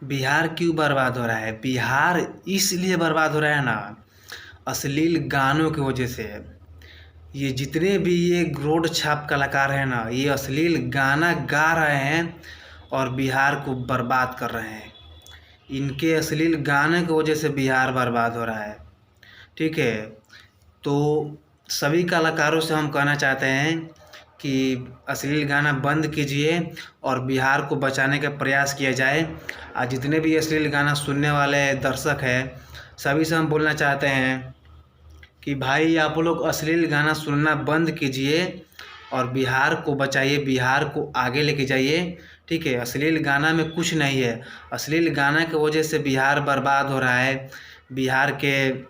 बिहार क्यों बर्बाद हो रहा है? बिहार इसलिए बर्बाद हो रहा है ना, अश्लील गानों की वजह से। ये जितने भी ये रोड छाप कलाकार हैं ना, ये अश्लील गाना गा रहे हैं और बिहार को बर्बाद कर रहे हैं। इनके अश्लील गाने की वजह से बिहार बर्बाद हो रहा है। ठीक है, तो सभी कलाकारों से हम कहना चाहते हैं कि अश्लील गाना बंद कीजिए और बिहार को बचाने का प्रयास किया जाए। और जितने भी अश्लील गाना सुनने वाले दर्शक हैं, सभी से हम बोलना चाहते हैं कि भाई आप लोग अश्लील गाना सुनना बंद कीजिए और बिहार को बचाइए, बिहार को आगे लेके जाइए। ठीक है, अश्लील गाना में कुछ नहीं है। अश्लील गाना की वजह से बिहार बर्बाद हो रहा है। बिहार के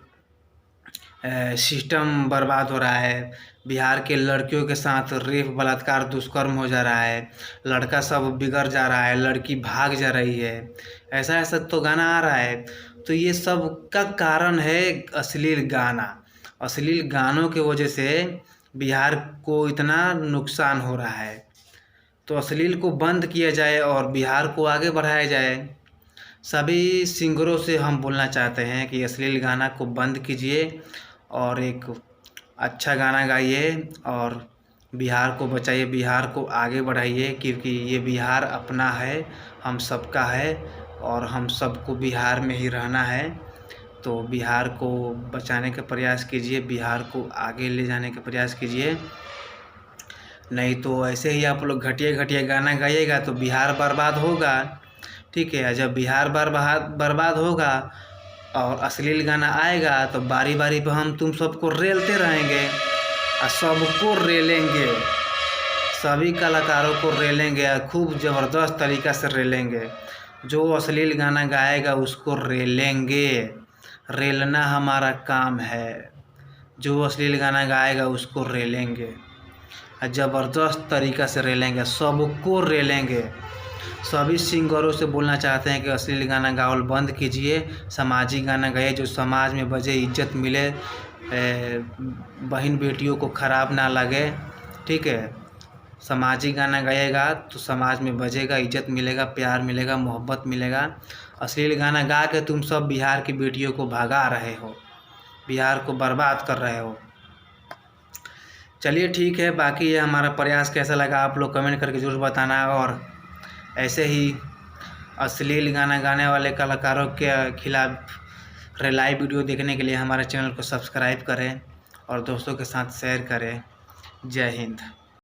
सिस्टम बर्बाद हो रहा है। बिहार के लड़कियों के साथ रेप, बलात्कार, दुष्कर्म हो जा रहा है। लड़का सब बिगड़ जा रहा है, लड़की भाग जा रही है। ऐसा ऐसा तो गाना आ रहा है। तो ये सब का कारण है अश्लील गाना। अश्लील गानों की वजह से बिहार को इतना नुकसान हो रहा है। तो अश्लील को बंद किया जाए और बिहार को आगे बढ़ाया जाए। सभी सिंगरों से हम बोलना चाहते हैं कि अश्लील गाना को बंद कीजिए और एक अच्छा गाना गाइए और बिहार को बचाइए, बिहार को आगे बढ़ाइए, क्योंकि ये बिहार अपना है, हम सबका है और हम सबको बिहार में ही रहना है। तो बिहार को बचाने का प्रयास कीजिए, बिहार को आगे ले जाने का प्रयास कीजिए। नहीं तो ऐसे ही आप लोग घटिया घटिया गाना गाइएगा तो बिहार बर्बाद होगा। ठीक है, जब बिहार बर्बाद होगा और अश्लील गाना आएगा तो बारी बारी पे हम तुम सबको रेलते रहेंगे और सबको रेलेंगे, सभी कलाकारों को रेलेंगे और खूब ज़बरदस्त तरीक़ा से रेलेंगे। जो अश्लील गाना गाएगा उसको रेलेंगे, रेलना हमारा काम है। जो अश्लील गाना गाएगा उसको रेलेंगे, ज़बरदस्त तरीक़ा से रेलेंगे, सबको रेलेंगे। सभी सिंगरों से बोलना चाहते हैं कि अश्लील गाना गावल बंद कीजिए, सामाजिक गाना गाइए जो समाज में बजे, इज्जत मिले, बहन बेटियों को ख़राब ना लगे। ठीक है, सामाजिक गाना गाइएगा तो समाज में बजेगा, इज्जत मिलेगा, प्यार मिलेगा, मोहब्बत मिलेगा। अश्लील गाना गा के तुम सब बिहार की बेटियों को भगा रहे हो, बिहार को बर्बाद कर रहे हो। चलिए ठीक है, बाकी ये हमारा प्रयास कैसा लगा आप लोग कमेंट करके ज़रूर बताना। और ऐसे ही अश्लील गाना गाने वाले कलाकारों के खिलाफ लाइव वीडियो देखने के लिए हमारे चैनल को सब्सक्राइब करें और दोस्तों के साथ शेयर करें। जय हिंद।